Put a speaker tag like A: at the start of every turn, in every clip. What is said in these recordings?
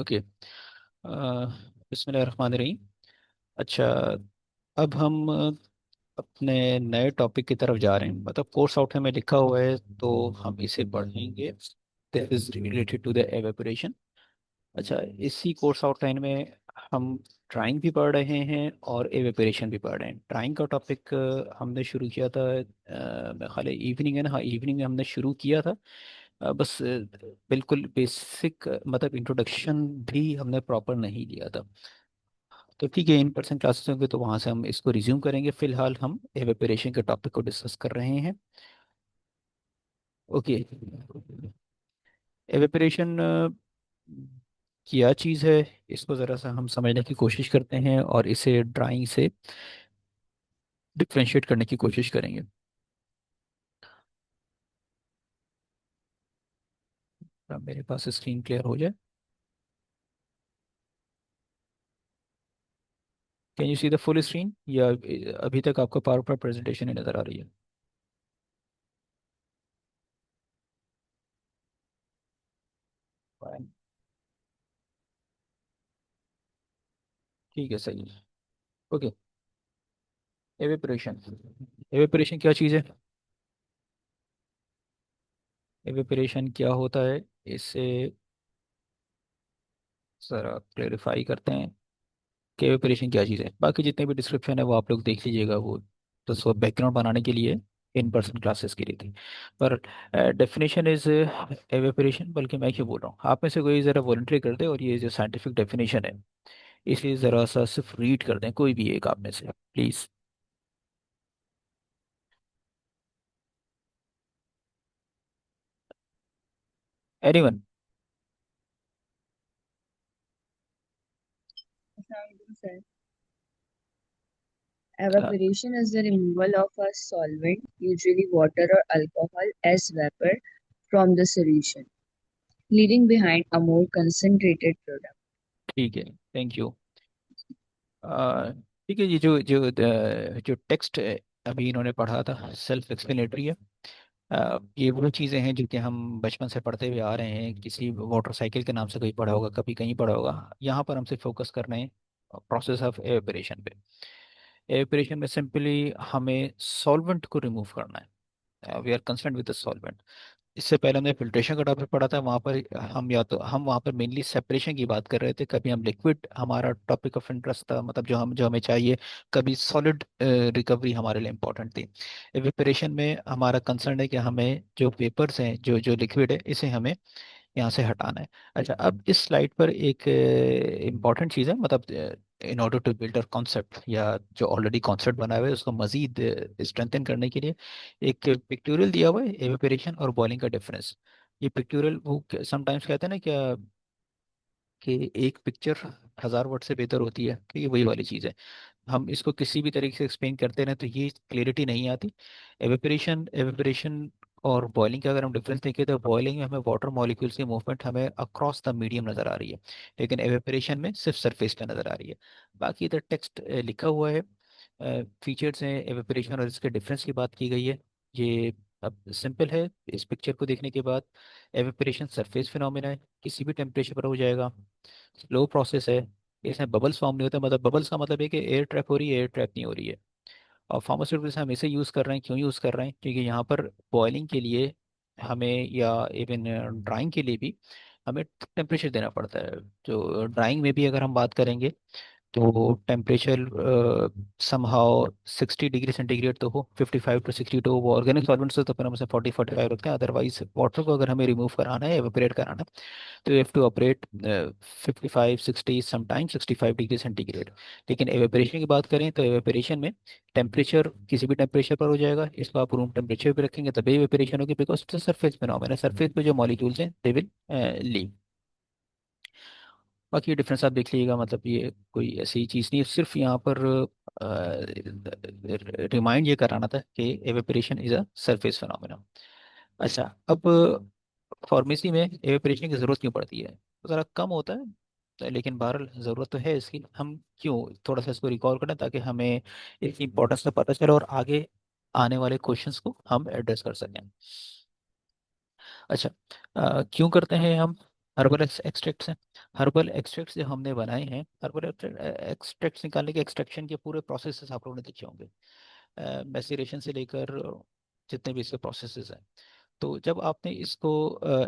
A: Okay. बिस्मिल्लाहिर्रहमानिर्रहीम। अच्छा, अब हम अपने नए टॉपिक की तरफ जा रहे हैं। मतलब कोर्स आउटलाइन में लिखा हुआ है तो हम इसे पढ़ेंगे। This is related to the evaporation. अच्छा, इसी कोर्स आउटलाइन में हम ड्राइंग भी पढ़ रहे हैं और एवेपोरेशन भी पढ़ रहे हैं। ड्राइंग का टॉपिक हमने शुरू किया था, मेरे ख्याल है इवनिंग है ना, हाँ इवनिंग में हमने शुरू किया था। बस बिल्कुल बेसिक मतलब इंट्रोडक्शन भी हमने प्रॉपर नहीं लिया था। तो ठीक है, इन पर्सन क्लासेस होंगे तो वहाँ से हम इसको रिज्यूम करेंगे। फिलहाल हम एवेपोरेशन के टॉपिक को डिस्कस कर रहे हैं। ओके। एवेपोरेशन क्या चीज़ है, इसको ज़रा सा हम समझने की कोशिश करते हैं और इसे ड्राइंग से डिफ्रेंशिएट करने की कोशिश करेंगे। अब मेरे पास स्क्रीन क्लियर हो जाए। Can you see the full screen, या अभी तक आपको पावर पॉइंट प्रेजेंटेशन ही नज़र आ रही है? Fine. ठीक है, सही है। ओके। एवेपोरेशन। एवेपोरेशन क्या चीज़ है? एवेपोरेशन क्या होता है, इससे ज़रा क्लेरिफाई करते हैं कि एवेपोरेशन क्या चीज़ है। बाकी जितने भी डिस्क्रिप्शन है वो आप लोग देख लीजिएगा, वो तो सब बैकग्राउंड बनाने के लिए इन पर्सन क्लासेस के लिए थी। पर डेफिनेशन इज एवेपोरेशन, बल्कि मैं क्यों बोल रहा हूँ, आप में से कोई ज़रा वॉलंटरी कर दे और ये जो साइंटिफिक डेफिनेशन है इसे ज़रा सा सिर्फ रीड कर दें, कोई भी एक आप में से please. Anyone?
B: Assalamualaikum, sir. Evaporation is the removal of a solvent, usually water or alcohol, as vapor from the solution, leaving behind a more concentrated product.
A: ठीक है, थैंक यू। ठीक है, ये जो टेक्स्ट अभी इन्होंने पढ़ा था सेल्फ एक्सप्लेनेटरी है। ये वो चीज़ें हैं जो कि हम बचपन से पढ़ते हुए आ रहे हैं। किसी मोटरसाइकिल के नाम से कहीं पढ़ा होगा, कभी कहीं पढ़ा होगा। यहाँ पर हमसे फोकस कर रहे हैं प्रोसेस ऑफ एवेपोरेशन पे। एवेपोरेशन में सिंपली हमें सॉल्वेंट को रिमूव करना है। We are concern with the solvent. इससे पहले हमने फिल्ट्रेशन का टॉपिक पढ़ा था, वहाँ पर हम या तो हम वहाँ पर मेनली सेपरेशन की बात कर रहे थे। कभी हम लिक्विड, हमारा टॉपिक ऑफ इंटरेस्ट था, मतलब जो हमें चाहिए। कभी सॉलिड रिकवरी हमारे लिए इम्पोर्टेंट थी। एवेपोरेशन में हमारा कंसर्न है कि हमें जो वेपर्स हैं, जो लिक्विड है, इसे हमें यहाँ से हटाना है। अच्छा, अब इस स्लाइड पर एक इम्पॉर्टेंट चीज़ है, मतलब in order to build a concept, या जो ऑलरेडी कॉन्सेप्ट बना हुआ है उसको मजीद स्ट्रेंथन करने के लिए एक पिक्टोरियल दिया हुआ है, एवेपोरेशन और बॉइलिंग का डिफरेंस। ये पिक्टोरियल वो समटाइम्स कहते हैं ना क्या, कि एक पिक्चर 1000 वर्ड से बेहतर होती है, कि ये वही वाली चीज़ है। हम इसको किसी भी तरीके से एक्सप्लेन करते रहें तो ये क्लियरिटी नहीं आती। एवेपोरेशन एवेपोरेशन और बॉइलिंग का अगर हम डिफरेंस देखें तो बॉइलिंग में हमें वाटर मॉलिक्यूल्स की मूवमेंट हमें अक्रॉस द मीडियम नज़र आ रही है, लेकिन एवेपोरेशन में सिर्फ सरफेस पे नज़र आ रही है। बाकी इधर टेक्स्ट लिखा हुआ है, फीचर्स हैं एवेपोरेशन और इसके डिफरेंस की बात की गई है। ये अब सिंपल है इस पिक्चर को देखने के बाद। एवेपोरेशन सरफेस फिनोमेना है, किसी भी टेम्परेचर पर हो जाएगा। स्लो प्रोसेस है, इसमें बबल्स फॉर्म नहीं होते। मतलब बबल्स का मतलब है कि एयर ट्रैप हो रही है, एयर ट्रैप नहीं हो रही है। और फार्मास्यूटिकल्स हम इसे यूज़ कर रहे हैं, क्यों यूज़ कर रहे हैं, क्योंकि यहाँ पर बॉइलिंग के लिए हमें, या इवन ड्राइंग के लिए भी हमें टेम्परेचर देना पड़ता है। जो ड्राइंग में भी अगर हम बात करेंगे तो टेम्परेचर समहाउ 60 डिग्री सेंटीग्रेड तो हो, 55 to 60 तो वो ऑर्गेनिक सॉल्वेंट्स तो फिर हम उसे 40-45 रखते हैं। अदरवाइज वाटर को अगर हमें रिमूव कराना है, एवेपोरेट कराना है, तो you have to operate 55, 60, sometime 65 degree centigrade. लेकिन एवेपोरेशन की बात करें तो एवेपोरेशन में टेम्परेचर किसी भी टेम्परेचर पर हो जाएगा। इसको आप रूम टेम्परेचर पे रखेंगे तभी एवेपोरेशन होगी, because its surface phenomena. Surface पे जो मॉलिक्यूल्स हैं दे विल लीव। बाकी ये डिफरेंस आप देख लीजिएगा, मतलब ये कोई ऐसी चीज़ नहीं है, सिर्फ यहाँ पर रिमाइंड ये कराना था कि evaporation is a surface phenomena. अच्छा, अब फार्मेसी में एवेपोरेशन की ज़रूरत क्यों पड़ती है? तो ज़रा कम होता है, लेकिन बहरहाल ज़रूरत तो है इसकी। हम क्यों थोड़ा सा इसको रिकॉल करें ताकि हमें इसकी इंपॉर्टेंस का पता चले और आगे आने वाले क्वेश्चंस को हम एड्रेस कर सकें। अच्छा, क्यों करते हैं हम? हर्बल एक्सट्रैक्ट्स हैं। हर्बल एक्सट्रैक्ट्स जो हमने बनाए हैं, हर्बल एक्सट्रैक्ट्स निकालने के एक्सट्रैक्शन के पूरे प्रोसेसेस आप लोगों ने देखे होंगे, मैसेरेशन से लेकर जितने भी इसके प्रोसेसेस हैं। तो जब आपने इसको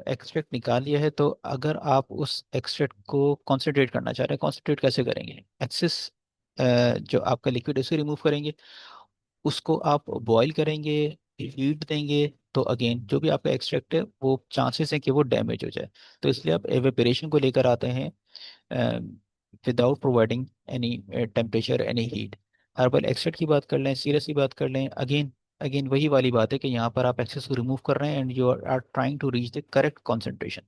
A: एक्सट्रैक्ट निकाल लिया है, तो अगर आप उस एक्सट्रैक्ट को कॉन्सेंट्रेट करना चाह रहे हैं, कॉन्सेंट्रेट कैसे करेंगे? एक्सेस जो आपका लिक्विड है उसे रिमूव करेंगे, उसको आप बॉईल करेंगे, हीट देंगे, तो अगेन जो भी आपका एक्सट्रैक्ट है वो चांसेस हैं कि वो डैमेज हो जाए। तो इसलिए आप एवेपोरेशन को लेकर आते हैं without providing any temperature, any heat. Herbal extract की बात कर लें, सीरस की बात कर लें, अगेन अगेन वही वाली बात है कि यहाँ पर आप एक्सेस को रिमूव कर रहे हैं and you are trying to reach the correct concentration.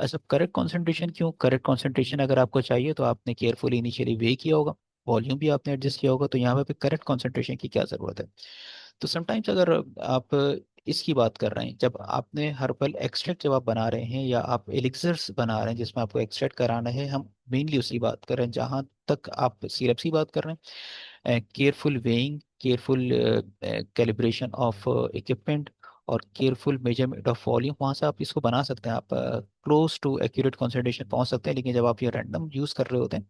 A: ऐसा करेक्ट कॉन्सेंट्रेशन क्यों? करेक्ट कॉन्सेंट्रेशन अगर आपको चाहिए तो आपने केयरफुली इनिशियली वे किया होगा, वॉल्यूम भी आपने एडजस्ट किया होगा, तो यहाँ पे करेक्ट कॉन्सेंट्रेशन की क्या ज़रूरत है? तो समटाइम्स अगर आप इसकी बात कर रहे हैं, जब आपने हर्बल एक्सट्रैक्ट जब आप बना रहे हैं या आप एलिक्सर्स बना रहे हैं जिसमें आपको एक्सट्रैक्ट कराना है, हम मेनली उसी बात कर रहे हैं। जहाँ तक आप सिरप्स की बात कर रहे हैं, careful weighing, careful calibration of equipment और केयरफुल मेजरमेंट ऑफ वॉल्यूम, वहाँ से आप इसको बना सकते हैं, आप क्लोज टू एक्यूरेट कॉन्सेंट्रेशन पहुंच सकते हैं। लेकिन जब आप ये रैंडम यूज़ कर रहे होते हैं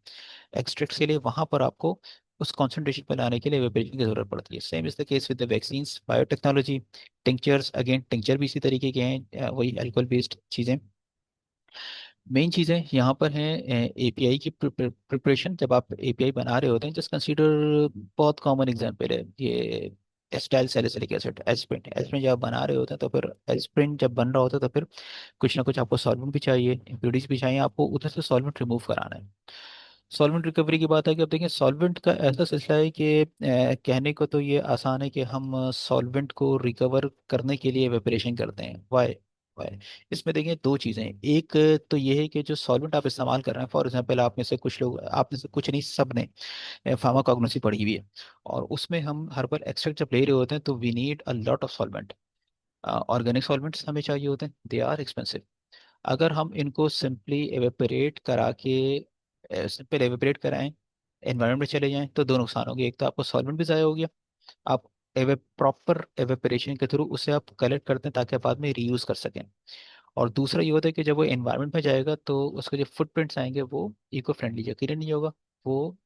A: एक्सट्रैक्ट के लिए, वहां पर आपको उस कॉन्सेंट्रेशन पर लाने के लिए वेपरेशन की जरूरत पड़ती है। Same is the case with the vaccines, biotechnology, tinctures, again tincture भी इसी तरीके के हैं, वही अल्कोहल बेस्ड चीज़ें। मेन चीज़ें यहाँ पर हैं एपीआई की प्रिपरेशन। जब आप एपीआई बना रहे होते हैं, जस्ट कंसीडर, बहुत कॉमन एग्जांपल है ये, acetyl salicylic acid, aspirin. Aspirin जब आप बना रहे होते हैं तो फिर एस्प्रिन जब बन रहा होता है तो फिर कुछ ना कुछ आपको सॉल्वेंट भी चाहिए, इम्प्योरिटीज भी चाहिए, आपको उधर से सॉल्वेंट रिमूव कराना है। सॉल्वेंट रिकवरी की बात है कि अब देखिए सॉल्वेंट का ऐसा सिलसिला है कि कहने को तो ये आसान है कि हम सॉल्वेंट को रिकवर करने के लिए वेपरेशन करते हैं। वाई? वाई? इसमें देखिए दो चीज़ें हैं। एक तो ये है कि जो सॉल्वेंट आप इस्तेमाल कर रहे हैं, फॉर एग्जांपल आप में से कुछ लोग, आप में से कुछ नहीं, सब ने फार्माकोग्नोसी पढ़ी हुई है, और उसमें हम हर्बल एक्सट्रैक्ट जब ले रहे होते हैं तो we need a lot of solvent. Organic solvents हमें चाहिए होते हैं, दे आर एक्सपेंसिव। अगर हम इनको सिंपली एवेपोरेट करा के, सिंपल एवेपोरेट कराएं, एनवायरनमेंट में चले जाएं, तो दो नुकसान हो गए। एक तो आपको सॉल्वेंट भी ज़ाया हो गया, आप प्रॉपर एवेपोरेशन के थ्रू उसे आप कलेक्ट करते हैं ताकि आप बाद में रीयूज कर सकें। और दूसरा ये होता है कि जब वो एनवायरनमेंट में जाएगा तो उसके जो फुटप्रिंट्स आएंगे वो इको फ्रेंडली यकीन नहीं होगा, वो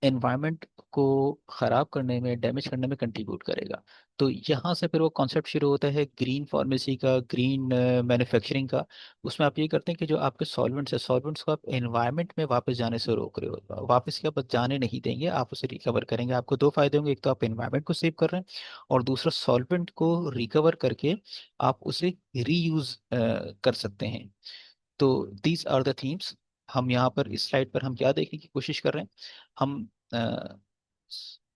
A: एनवायरनमेंट को ख़राब करने में, डैमेज करने में कंट्रीब्यूट करेगा। तो यहाँ से फिर वो कॉन्सेप्ट शुरू होता है ग्रीन फार्मेसी का, ग्रीन मैन्युफैक्चरिंग का। उसमें आप ये करते हैं कि जो आपके सॉल्वेंट्स है, सॉल्वेंट्स को आप एनवायरनमेंट में वापस जाने से रोक रहे हो, वापस क्या, बस जाने नहीं देंगे, आप उसे रिकवर करेंगे। आपको दो फायदे होंगे, एक तो आप एनवायरनमेंट को सेव कर रहे हैं, और दूसरा सॉल्वेंट को रिकवर करके आप उसे रीयूज कर सकते हैं। तो दीज आर द थीम्स। हम यहाँ पर इस स्लाइड पर हम क्या देखने की कोशिश कर रहे हैं? हम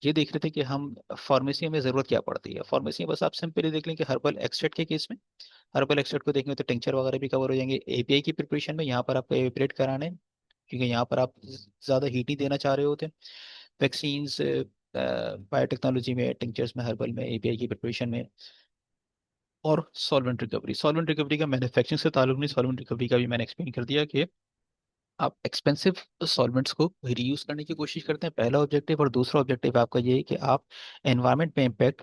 A: ये देख रहे थे कि हम फार्मेसी में ज़रूरत क्या पड़ती है। फार्मेसी में बस आप सिंपली देख लें कि हर्बल एक्सट्रैक्ट के केस में, हर्बल एक्सट्रैक्ट को देखेंगे तो टिंचर वगैरह भी कवर हो जाएंगे। एपीआई की प्रिपरेशन में यहाँ पर आपको एवेपोरेट कराने हैं, क्योंकि यहाँ पर आप ज़्यादा हीट ही देना चाह रहे होते हैं। वैक्सीन्स, बायोटेक्नोलॉजी में, टिंचर्स में, हर्बल में, एपीआई की प्रिपरेशन में। और सॉल्वेंट रिकवरी, सॉल्वेंट रिकवरी का मैन्युफैक्चरिंग से ताल्लुक नहीं, सॉल्वेंट रिकवरी का भी मैंने एक्सप्लेन कर दिया कि आप एक्सपेंसिव सॉल्वेंट्स को रीयूज करने की कोशिश करते हैं, पहला ऑब्जेक्टिव। और दूसरा ऑब्जेक्टिव आपका ये है कि आप एनवायरनमेंट पे इम्पैक्ट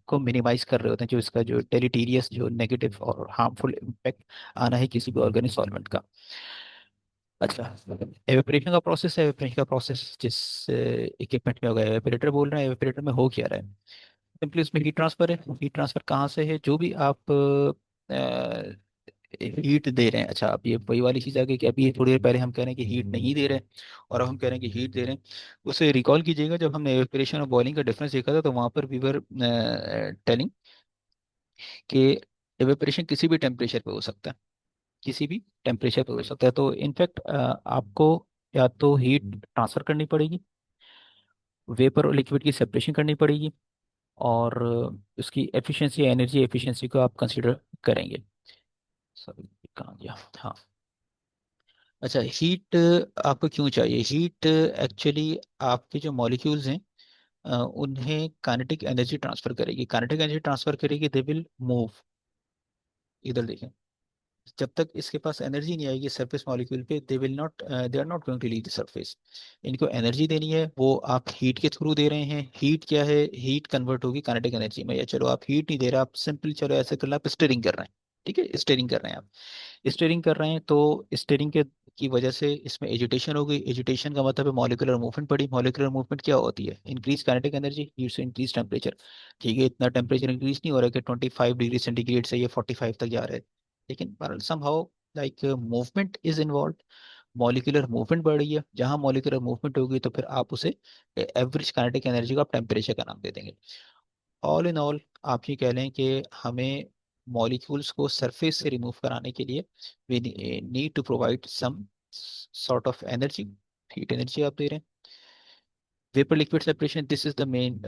A: को मिनिमाइज कर रहे होते हैं, जो इसका जो डेलिटीरियस, जो नेगेटिव और हार्मफुल इम्पैक्ट आना है किसी भी ऑर्गेनिक सॉल्वेंट का। अच्छा, एवेपोरेशन का प्रोसेस है। एवेपोरेशन का प्रोसेस जिस इक्विपमेंट में होगा, एवेपोरेटर बोल रहे हैं, एवेपोरेटर में हो क्या रहा है? सिंपली उसमें हीट ट्रांसफर है। हीट ट्रांसफर कहाँ से है? जो भी आप हीट दे रहे हैं, अच्छा अब ये वही वाली चीज़ आ गई कि अभी ये थोड़ी देर पहले हम कह रहे हैं कि हीट नहीं दे रहे हैं, और अब हम कह रहे हैं कि हीट दे रहे हैं। उसे रिकॉल कीजिएगा, जब हमने एवेपोरेशन और बॉइलिंग का डिफरेंस देखा था तो वहाँ पर वी वर टेलिंग कि एवेपोरेशन किसी भी टेम्परेचर पे हो सकता है, किसी भी टेम्परेचर पे हो सकता है। तो इनफैक्ट आपको या तो हीट ट्रांसफर करनी पड़ेगी, वेपर और लिक्विड की सेपरेशन करनी पड़ेगी, और उसकी एफिशिएंसी, एनर्जी एफिशिएंसी को आप कंसिडर करेंगे। सॉरी, कहाँ गया? हाँ। अच्छा, हीट आपको क्यों चाहिए? हीट एक्चुअली आपके जो मॉलिक्यूल्स हैं उन्हें काइनेटिक एनर्जी ट्रांसफर करेगी, काइनेटिक एनर्जी ट्रांसफर करेगी, दे विल मूव। इधर देखें, जब तक इसके पास एनर्जी नहीं आएगी सरफेस मॉलिक्यूल पे, they will not, they are not going to leave the surface. इनको एनर्जी देनी है, वो आप हीट के थ्रू दे रहे हैं। हीट क्या है? हीट कन्वर्ट होगी काइनेटिक एनर्जी में। या चलो आप हीट नहीं दे रहे, आप सिंपल, चलो ऐसे कर लो, आप स्टीयरिंग कर रहे हैं, ठीक है, स्टेयरिंग कर रहे हैं आप, स्टेयरिंग कर रहे हैं तो स्टेयरिंग के की वजह से इसमें एजिटेशन हो गई। एजिटेशन का मतलब है मॉलिक्यूलर मूवमेंट पड़ी। मॉलिक्यूलर मूवमेंट क्या होती है? Increase kinetic energy leads to increase temperature. ठीक है, इतना टेम्परेचर इंक्रीज नहीं हो रहा है कि 25 डिग्री सेंटीग्रेड से ये 45 तक जा रहा है, लेकिन somehow like movement is involve. Molecular movement बढ़ रही है, जहां मॉलिक्यूलर मूवमेंट होगी तो फिर आप उसे एवरेज काइनेटिक एनर्जी को आप टेम्परेचर का नाम दे देंगे। ऑल इन ऑल आप ये कह लें कि हमें मॉलिक्यूल्स को सरफेस से रिमूव कराने के लिए we need to provide some sort of energy, heat energy आप दे रहे हैं। Vapour liquid separation, this is the main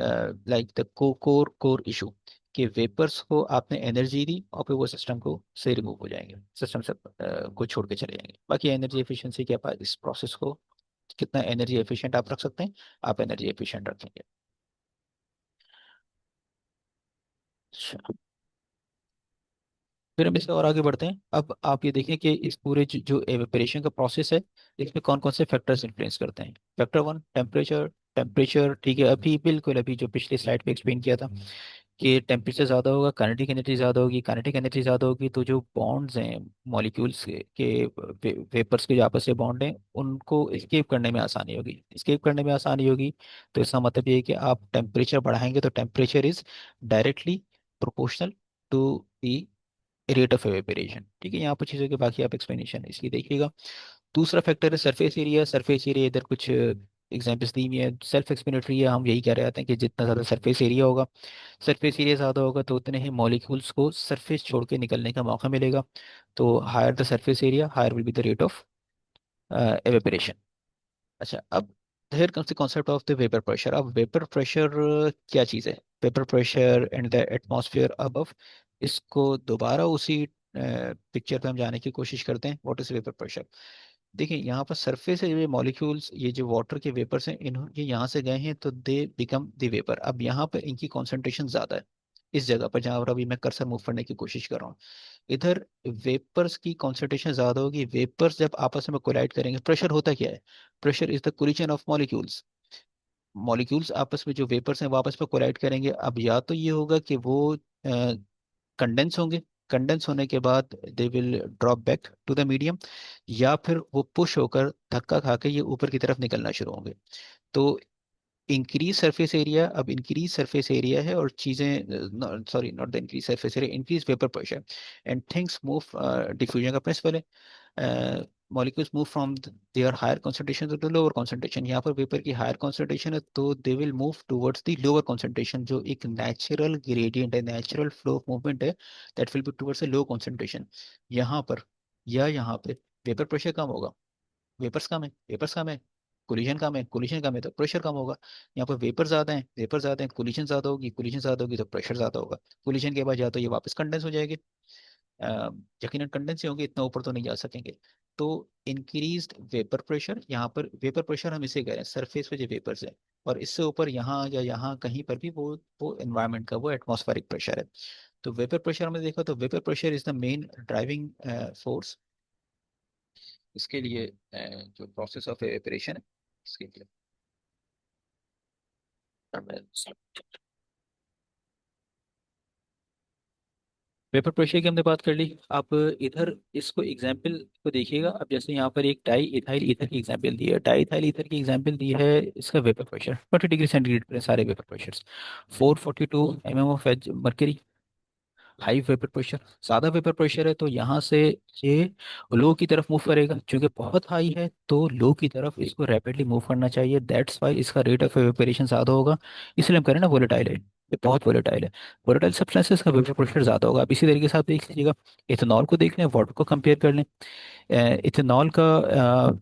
A: like the core issue, कि वेपर्स को आपने एनर्जी दी और फिर वो सिस्टम को से रिमूव हो जाएंगे, सिस्टम से को छोड़ के चले जाएंगे। बाकी एनर्जी एफिशिएंसी के पास इस प्रोसेस को कितना एनर्जी एफिशिएंट आप रख सकते हैं, आप एनर्जी एफिशिएंट रखेंगे। अच्छा, फिर हम इससे और आगे बढ़ते हैं। अब आप ये देखें कि इस पूरे जो एवेपोरेशन का प्रोसेस है, इसमें कौन कौन से फैक्टर्स इन्फ्लुएंस करते हैं। Factor one, temperature. टेम्परेचर ठीक है, अभी बिल्कुल अभी जो पिछली स्लाइड पे एक्सप्लेन किया था कि टेम्परेचर ज़्यादा होगा, काइनेटिक एनर्जी ज़्यादा होगी। काइनेटिक एनर्जी ज़्यादा होगी तो जो बॉन्ड्स हैं मॉलिक्यूल्स के वेपर्स के जो आपस में बॉन्ड हैं, उनको एस्केप करने में आसानी होगी। एस्केप करने में आसानी होगी तो इसका मतलब ये है कि आप टेम्परेचर बढ़ाएंगे तो temperature is directly proportional to the rate of evaporation. ठीक है, यहाँ पर चीज़ों के बाकी आप एक्सप्लेनेशन इसकी देखिएगा। दूसरा फैक्टर है सरफेस एरिया। सरफेस एरिया इधर कुछ एग्जाम्पल्स दी हुई है, सेल्फ एक्सप्लेनेटरी है। हम यही कह रहे हैं कि जितना ज़्यादा सरफेस एरिया होगा, सरफेस एरिया ज़्यादा होगा तो उतने ही मॉलिक्यूल्स को सरफेस छोड़ के निकलने का मौका मिलेगा। तो higher the surface area, higher will be the rate of evaporation. अच्छा, अब here comes the concept of the vapor pressure। अब वेपर प्रेशर क्या चीज़ है? Vapour pressure and the atmosphere above, इसको दोबारा उसी पिक्चर पे हम जाने की कोशिश करते हैं। What is vapour pressure? देखिए, यहाँ पर सरफेस है, ये मॉलिक्यूल्स, ये जो वाटर के वेपर्स हैं, ये यहाँ से गए हैं तो दे बिकम द वेपर। अब यहाँ पर इनकी कॉन्सेंट्रेशन ज़्यादा है, इस जगह पर जहाँ पर अभी मैं कर्सर मूव करने की कोशिश कर रहा हूँ, इधर वेपर्स की कॉन्सेंट्रेशन ज़्यादा होगी। वेपर्स जब आपस में कोलाइड करेंगे, प्रेशर होता क्या है? Pressure is the collision of molecules. Molecules आपस में, जो वेपर्स हैं, वो आपस में कोलाइड करेंगे। अब या तो ये होगा कि वो कंडेंस होंगे, कंडेंस होने के बाद they will drop back to the medium, या फिर वो पुश होकर धक्का खा के ये ऊपर की तरफ निकलना शुरू होंगे। तो इंक्रीज सरफेस एरिया, अब इंक्रीज सरफेस एरिया है और चीज़ें, sorry not the increase surface area, increase vapour pressure and things move. Diffusion का प्रिंसिपल है, molecules move from there higher concentration to lower concentration. यहाँ पर वेपर की हायर कॉन्सेंट्रेशन है तो they will move towards the lower concentration, जो एक natural gradient है, नेचुरल फ्लो ऑफ मूवमेंट है, that will be towards low concentration. यहाँ पर या यहाँ पे वेपर प्रेशर कम होगा, वेपर्स कम है, वेपर्स कम है, कोलिजन कम है, कोलिजन कम है तो प्रेशर कम होगा। यहाँ पर वेपर ज्यादा है, वेपर ज्यादा है, कोलिजन ज्यादा होगी, कोलिजन ज्यादा होगी तो प्रेशर ज्यादा होगा। कोलिजन के बाद या तो ये वापस कंडेंस हो जाएगी, यकीनन कंडेंस ही होंगे, इतना ऊपर तो नहीं जा सकेंगे। तो इंक्रीज्ड वेपर प्रेशर, यहाँ पर वेपर प्रेशर हम इसे कह रहे हैं सरफेस पे जो वेपर्स है, और इससे ऊपर यहाँ या यहाँ कहीं पर भी वो एनवायरनमेंट का वो एटमॉस्फेरिक प्रेशर है। तो वेपर प्रेशर हमने देखा, तो vapour pressure is the main driving force इसके लिए, जो प्रोसेस ऑफ एवेपोरेशन है इसके लिए। वेपर प्रेशर की हमने बात कर ली। आप इधर इसको एग्जाम्पल को देखिएगा। अब जैसे यहाँ पर एक डाई इथाइल ईथर की एग्जाम्पल दी है, डाई इथाइल ईथर की एग्जाम्पल दी है, इसका वेपर प्रेशर 40 डिग्री सेंटीग्रेड पर है सारे vapour pressures. 442 of mercury, high vapour pressure. ज़्यादा वेपर प्रेशर है तो यहाँ से ये लो की तरफ मूव करेगा, क्योंकि बहुत हाई है तो लो की तरफ इसको रैपिडली मूव करना चाहिए, दैट्स वाई इसका रेट ऑफ एवेपोरेशन ज़्यादा होगा। इसलिए हम करें ना वोलेटाइल है, ये बहुत वोलेटाइल है। वोलेटाइल सब्सटेंसेस का वेपर प्रेशर ज़्यादा होगा। अब इसी तरीके से आप देख लीजिएगा, इथेनॉल को देख लें, वाटर को कंपेयर कर लें। इथेनॉल का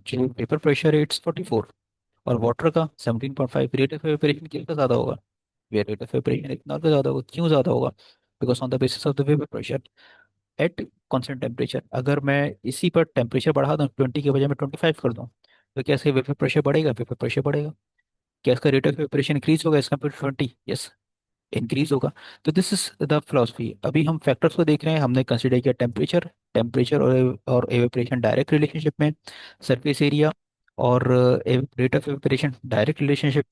A: जो वेपर प्रेशर है इट्स 44, और वाटर का 17.5। रेट ऑफ एवेपोरेशन किसका ज़्यादा होगा? रेट ऑफ एवेपोरेशन इथेनॉल का ज़्यादा होगा। क्यों ज़्यादा होगा? Because on the basis of the vapour pressure at constant temperature. अगर मैं इसी पर टेम्परेचर बढ़ा दूँ, 20 के बजाय मैं 25 कर दूँ, तो क्या इसका वेपर प्रेशर बढ़ेगा? वेपर प्रेशर बढ़ेगा। क्या इसका रेट ऑफ वेपरेशन इंक्रीज होगा as compare to 20? Yes, increase होगा। तो दिस इज द फिलोसफी। अभी हम फैक्टर्स को देख रहे हैं, हमने कंसिडर किया टेम्परेचर, टेम्परेचर और एवेपोरेशन डायरेक्ट रिलेशनशिप में, सरफेस एरिया और rate of evaporation direct relationship.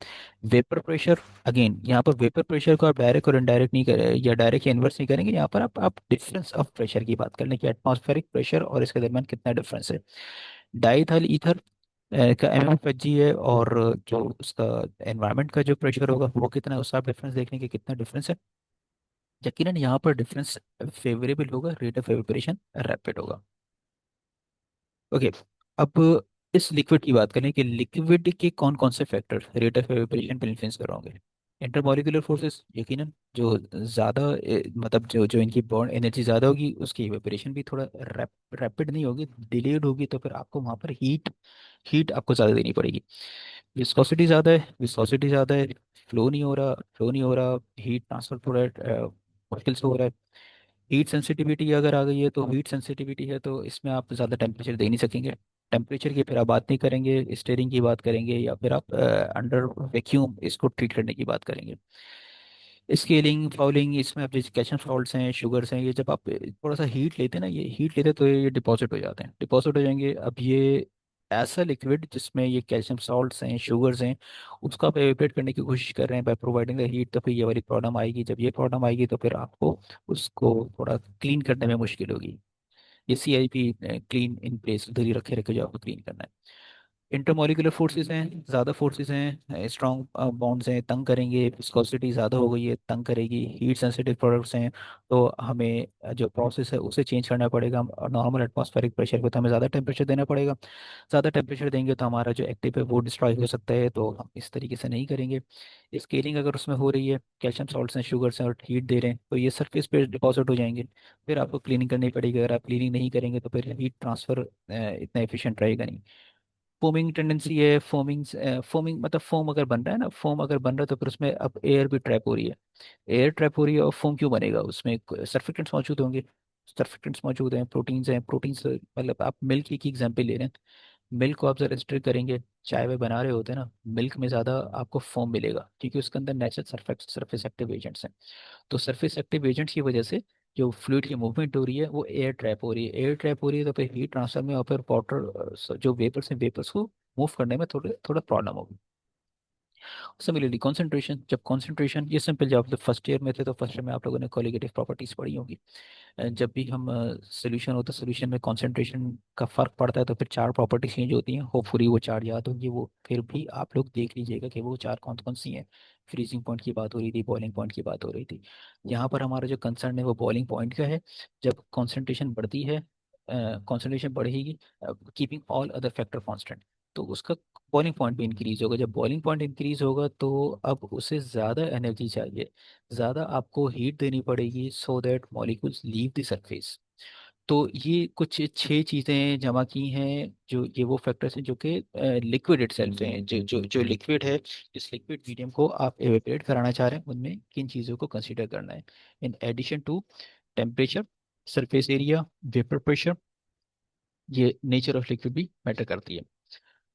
A: Vapour pressure, again यहाँ पर वेपर प्रेशर को आप डायरेक्ट और इनडायरेक्ट नहीं करें या डायरेक्ट या इन्वर्स नहीं करेंगे, यहाँ पर आप डिफरेंस ऑफ प्रेशर की बात कर लें कि एटमॉस्फेरिक प्रेशर और इसके दरमियान कितना डिफरेंस है। डाईथाइल ईथर का एमएफएचजी है, और जो उसका एनवायरनमेंट का जो प्रेशर होगा वो कितना है, उसका आप डिफरेंस देख लें कि कितना डिफरेंस है। यकीनन यहाँ पर डिफरेंस फेवरेबल होगा, रेट ऑफ एवेपोरेशन रैपिड होगा। ओके, अब इस लिक्विड की बात करें कि लिक्विड के कौन कौन से फैक्टर रेट ऑफ एवेपोरेशन पर इन्फ्लुएंस कर होंगे। इंटरमॉलिक्यूलर फोर्सेस, यकीनन जो ज़्यादा मतलब जो जो इनकी बॉन्ड एनर्जी ज़्यादा होगी उसकी एवेपोरेशन भी थोड़ा रैपिड नहीं होगी, डिलेड होगी, तो फिर आपको वहाँ पर हीट हीट आपको ज़्यादा देनी पड़ेगी। विस्कोसिटी ज़्यादा है, विस्कोसिटी ज़्यादा है, फ्लो नहीं हो रहा, हीट ट्रांसफर थोड़ा मुश्किल से हो रहा है। हीट सेंसिटिविटी अगर आ गई है, तो हीट सेंसिटिविटी है तो इसमें आप ज़्यादा टेम्परेचर दे नहीं सकेंगे। टेम्परेचर की फिर आप बात नहीं करेंगे, स्टीयरिंग की बात करेंगे, या फिर आप अंडर वैक्यूम इसको ट्रीट करने की बात करेंगे। स्केलिंग फाउलिंग, इसमें आप जैसे कैल्शियम सॉल्ट्स हैं, शुगर्स हैं, ये जब आप थोड़ा सा हीट लेते हैं ना, ये हीट लेते हैं तो ये डिपॉजिट हो जाते हैं, डिपॉजिट हो जाएंगे। अब ये ऐसा लिक्विड जिसमें ये कैल्शियम सॉल्ट्स हैं, शुगर्स हैं, उसको आप एवेपोरेट करने की कोशिश कर रहे हैं बाय प्रोवाइडिंग द हीट, तो फिर ये वाली प्रॉब्लम आएगी। जब ये प्रॉब्लम आएगी तो फिर आपको उसको थोड़ा क्लीन करने में मुश्किल होगी। ये CIP क्लीन इन प्लेस उधर ही रखे रखे जो आपको क्लीन करना है। इंटरमोलिकुलर फोर्सेस हैं, ज़्यादा फोर्सेस हैं, स्ट्रॉन्ग बॉन्ड्स हैं, तंग करेंगे, विस्कोसिटी ज़्यादा हो गई है, तंग करेगी, हीट सेंसिटिव प्रोडक्ट्स हैं, तो हमें जो प्रोसेस है उसे चेंज करना पड़ेगा। और नॉर्मल एटमॉस्फेरिक प्रेशर पे तो हमें ज़्यादा टेम्परेचर देना पड़ेगा। ज़्यादा टेम्परेचर देंगे तो हमारा जो एक्टिव है वो डिस्ट्रॉय हो सकता है, तो हम इस तरीके से नहीं करेंगे। स्केलिंग अगर उसमें हो रही है, कैल्शियम सॉल्ट्स हैं, शुगर्स हैं और हीट दे रहे हैं, तो ये सरफेस पे डिपॉजिट हो जाएंगे। फिर आपको क्लीनिंग करनी पड़ेगी, अगर आप क्लीनिंग नहीं करेंगे तो फिर हीट ट्रांसफर इतना एफिशिएंट रहेगा नहीं। फोमिंग टेंडेंसी है, फोमिंग मतलब फोम अगर बन रहा है ना, फोम अगर बन रहा है तो फिर उसमें अब एयर भी ट्रैप हो रही है। एयर ट्रैप हो रही है और फोम क्यों बनेगा, उसमें सर्फिकेंट्स मौजूद होंगे। सर्फिकेंट्स मौजूद हैं, प्रोटीन्स हैं, प्रोटीन्स मतलब आप मिल्क की एग्जांपल ले रहे हैं, मिल्क को आप जरा स्टर करेंगे, चाय में बना रहे होते हैं ना, मिल्क में ज़्यादा आपको फोम मिलेगा क्योंकि उसके अंदर नेचुरल सरफेस एक्टिव एजेंट्स हैं। तो सरफेस एक्टिव एजेंट्स की वजह से जो फ्लूइड की मूवमेंट हो रही है वो एयर ट्रैप हो रही है, एयर ट्रैप हो रही है तो फिर हीट ट्रांसफर में और फिर वाटर जो वेपर्स हैं, वेपर्स को मूव करने में थोड़ा थोड़ा प्रॉब्लम होगी। सिमिलरली कॉन्सेंट्रेशन, जब कॉन्सेंट्रेशन, ये सिंपल, जब आप फर्स्ट ईयर में थे तो फर्स्ट ईयर में आप लोगों ने कोलिगेटिव प्रॉपर्टीज पढ़ी होगी। जब भी हम सोल्यूशन होता है, सोल्यूशन में कॉन्सेंट्रेशन का फर्क पड़ता है तो फिर चार प्रॉपर्टी चेंज होती हैं, होपफुली वो चार याद होंगी, वो फिर भी आप लोग देख लीजिएगा कि वो चार कौन कौन सी हैं। फ्रीजिंग पॉइंट की बात हो रही थी, बॉइलिंग पॉइंट की बात हो रही थी। यहाँ पर हमारा जो कंसर्न है वो बॉइलिंग पॉइंट का है। जब कॉन्सेंट्रेशन बढ़ती है, कॉन्सेंट्रेशन बढ़ेगी, keeping all other factor constant, तो उसका बॉइलिंग पॉइंट भी इंक्रीज होगा। जब बॉइलिंग पॉइंट इंक्रीज होगा तो अब उसे ज़्यादा एनर्जी चाहिए, ज़्यादा आपको हीट देनी पड़ेगी so that molecules leave the surface. तो ये कुछ छह चीज़ें जमा की हैं, जो ये वो फैक्टर्स हैं जो कि लिक्विड इटसेल्फ हैं, जो लिक्विड है, इस लिक्विड मीडियम को आप एवेपोरेट कराना चाह रहे हैं, उनमें किन चीज़ों को कंसीडर करना है in addition to temperature, surface area, vapour pressure, ये नेचर ऑफ लिक्विड भी मैटर करती है।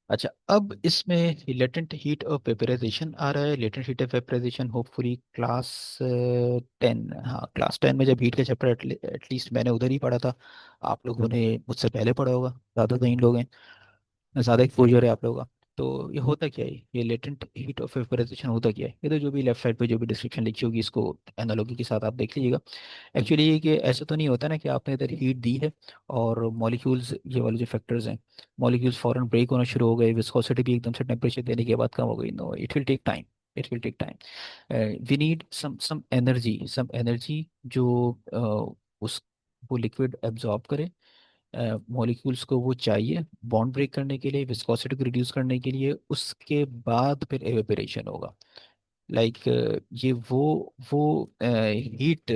A: अच्छा, अब इसमें लेटेंट हीट ऑफ वेपराइजेशन आ रहा है। Latent heat of vaporisation hopefully class 10, हाँ क्लास 10 में जब हीट का चैप्टर एटलीस्ट मैंने उधर ही पढ़ा था, आप लोगों ने मुझसे पहले पढ़ा होगा, ज़्यादा तो इन लोग हैं, ज़्यादा एक्सपोजर है आप लोगों का। तो ये होता क्या है, ये लेटेंट हीट ऑफ वेपराइजेशन होता क्या है, ये तो जो भी लेफ्ट साइड पे जो भी डिस्क्रिप्शन लिखी होगी इसको एनालॉजी के साथ आप देख लीजिएगा। एक्चुअली ये कि ऐसा तो नहीं होता ना कि आपने इधर हीट दी है और मॉलिक्यूल्स, ये वाले जो फैक्टर्स हैं, मॉलिक्यूल्स फॉरन ब्रेक होना शुरू हो गए, विस्कोसिटी भी एकदम से टेम्परेचर देने के बाद कम हो गई। No, it will take time, it will take time. We need some energy जो उस वो लिक्विड एब्जॉर्ब करे, मॉलिक्यूल्स को वो चाहिए बॉन्ड ब्रेक करने के लिए, विस्कोसिटी को रिड्यूस करने के लिए, उसके बाद फिर एवेपोरेशन होगा। लाइक ये वो हीट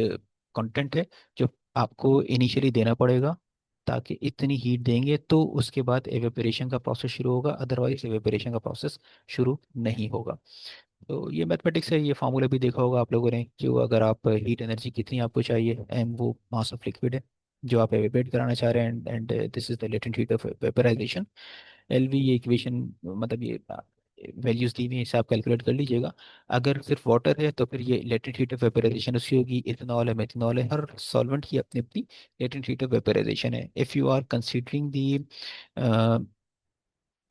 A: कंटेंट है जो आपको इनिशियली देना पड़ेगा, ताकि इतनी हीट देंगे तो उसके बाद एवेपोरेशन का प्रोसेस शुरू होगा, अदरवाइज एवेपोरेशन का प्रोसेस शुरू नहीं होगा। तो ये मैथमेटिक्स है, ये फार्मूला भी देखा होगा आप लोगों ने, कि वो अगर आप हीट एनर्जी कितनी आपको चाहिए, एम वो मास ऑफ लिक्विड है जो आप एवेपोरेट कराना चाह रहे हैं, and this is the latent heat of vaporisation. LV ये इक्वेशन, मतलब ये वैल्यूज दी हुई हैं, इसे आप कैलकुलेट कर लीजिएगा। अगर सिर्फ वाटर है तो फिर ये लेटेंट हीट ऑफ वेपराइजेशन उसकी होगी, इथेनॉल है, मेथनॉल है, हर सॉल्वेंट की अपनी अपनी लेटेंट हीट ऑफ वेपराइजेशन है। If you are considering the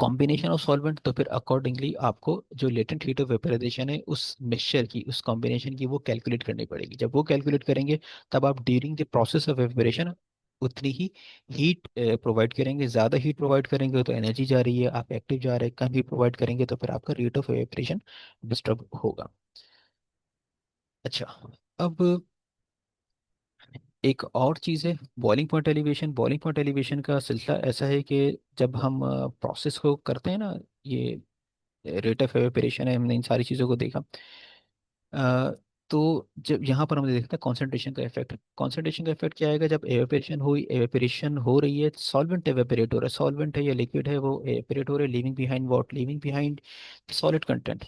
A: combination of solvent, तो फिर अकॉर्डिंगली आपको जो लेटेंट हीट ऑफ वेपराइजेशन है उस मिक्सचर की, उस कॉम्बिनेशन की वो कैलकुलेट करनी पड़ेगी। जब वो कैलकुलेट करेंगे तब आप ड्यूरिंग द प्रोसेस ऑफ वेपरेशन उतनी ही हीट प्रोवाइड करेंगे। ज़्यादा हीट प्रोवाइड करेंगे तो एनर्जी जा रही है, आप एक्टिव जा रहे हैं। कम हीट प्रोवाइड करेंगे तो फिर आपका रेट ऑफ वेपरेशन डिस्टर्ब होगा। अच्छा, अब एक और चीज़ है boiling point elevation. Boiling point elevation का सिलसिला ऐसा है कि जब हम प्रोसेस को करते हैं ना, ये रेट ऑफ एवेपोरेशन है, हमने इन सारी चीज़ों को देखा। अ, तो जब यहाँ पर हमने देखा था कॉन्सेंट्रेशन का इफेक्ट। कॉन्सेंट्रेशन का इफेक्ट क्या आएगा? जब एवेपोरेशन हो रही है, सॉल्वेंट एवेपोरेट हो रहा है, सॉल्वेंट है या लिक्विड है, वो एवेपोरेट हो रहा है, living behind what, living behind solid content.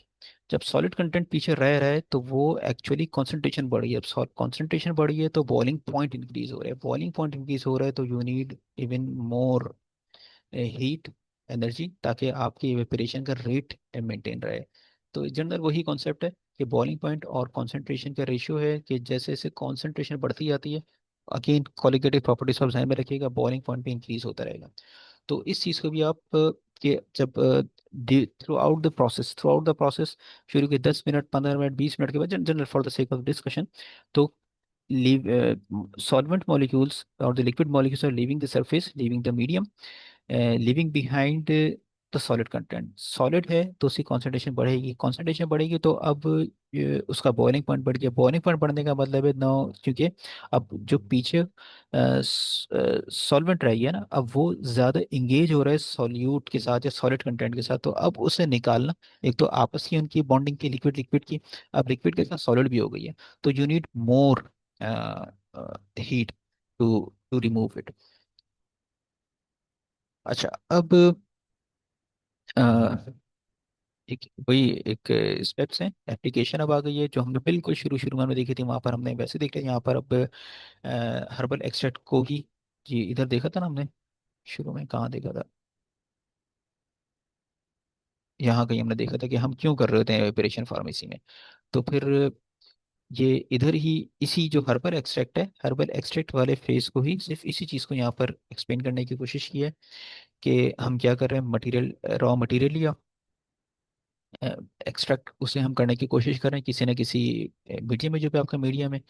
A: जब सॉलिड कंटेंट पीछे रह रहा है तो वो एक्चुअली कॉन्सेंट्रेशन बढ़ी है। अब कॉन्सेंट्रेशन बढ़ी है तो बॉइलिंग पॉइंट इंक्रीज हो रहा है। बॉइलिंग पॉइंट इंक्रीज हो रहा है तो you need even more heat energy, ताकि आपकी इवेपोरेशन का रेट मेंटेन रहे। तो जनरल वही कॉन्सेप्ट है कि बॉइलिंग पॉइंट और कॉन्सेंट्रेशन का रेशियो है कि जैसे जैसे कॉन्सेंट्रेशन बढ़ती जाती है, अगेन क्वालिटेटिव प्रॉपर्टीज आप ध्यान में रखिएगा, बॉइलिंग पॉइंट भी इंक्रीज होता रहेगा। तो इस चीज़ को भी आप कि जब थ्रू आउट द प्रोसेस, शुरू के 10 मिनट, 15 मिनट, 20 मिनट के बाद, general for the sake of discussion, तो leave solvent molecules or the liquid molecules are leaving the surface, leaving the medium, living behind the solid content. Solid है तो उसकी concentration बढ़ेगी, concentration बढ़ेगी तो अब उसका बॉइलिंग पॉइंट बढ़ गया। बॉइलिंग पॉइंट बढ़ने का मतलब है नो, क्योंकि अब जो पीछे सॉल्वेंट रही है ना, अब वो ज़्यादा इंगेज हो रहा है सॉल्यूट के साथ या सॉलिड कंटेंट के साथ, तो अब उसे निकालना, एक तो आपस की उनकी बॉन्डिंग की, लिक्विड लिक्विड की, अब लिक्विड के साथ सॉलिड भी हो गई है, तो you need more heat to to remove it. अच्छा, अब एक वही एक स्टेप्स हैं, एप्लीकेशन अब आ गई है जो हमने बिल्कुल शुरू शुरू में हमने देखी थी, वहां पर हमने वैसे देख लिया। यहाँ पर अब हर्बल एक्सट्रैक्ट को ही, जी इधर देखा था ना हमने, शुरू में कहाँ देखा था, यहाँ कहीं हमने देखा था कि हम क्यों कर रहे होते हैं एवेपोरेशन फार्मेसी में। तो फिर ये इधर ही, इसी जो हर्बल एक्सट्रैक्ट है, हर्बल एक्सट्रैक्ट वाले फेज को ही, सिर्फ इसी चीज़ को यहाँ पर एक्सप्लेन करने की कोशिश की है कि हम क्या कर रहे हैं। मटेरियल, रॉ मटेरियल लिया, एक्सट्रैक्ट उसे हम करने की कोशिश करें किसी न किसी मीडियम में, जो भी आपका मीडियम है।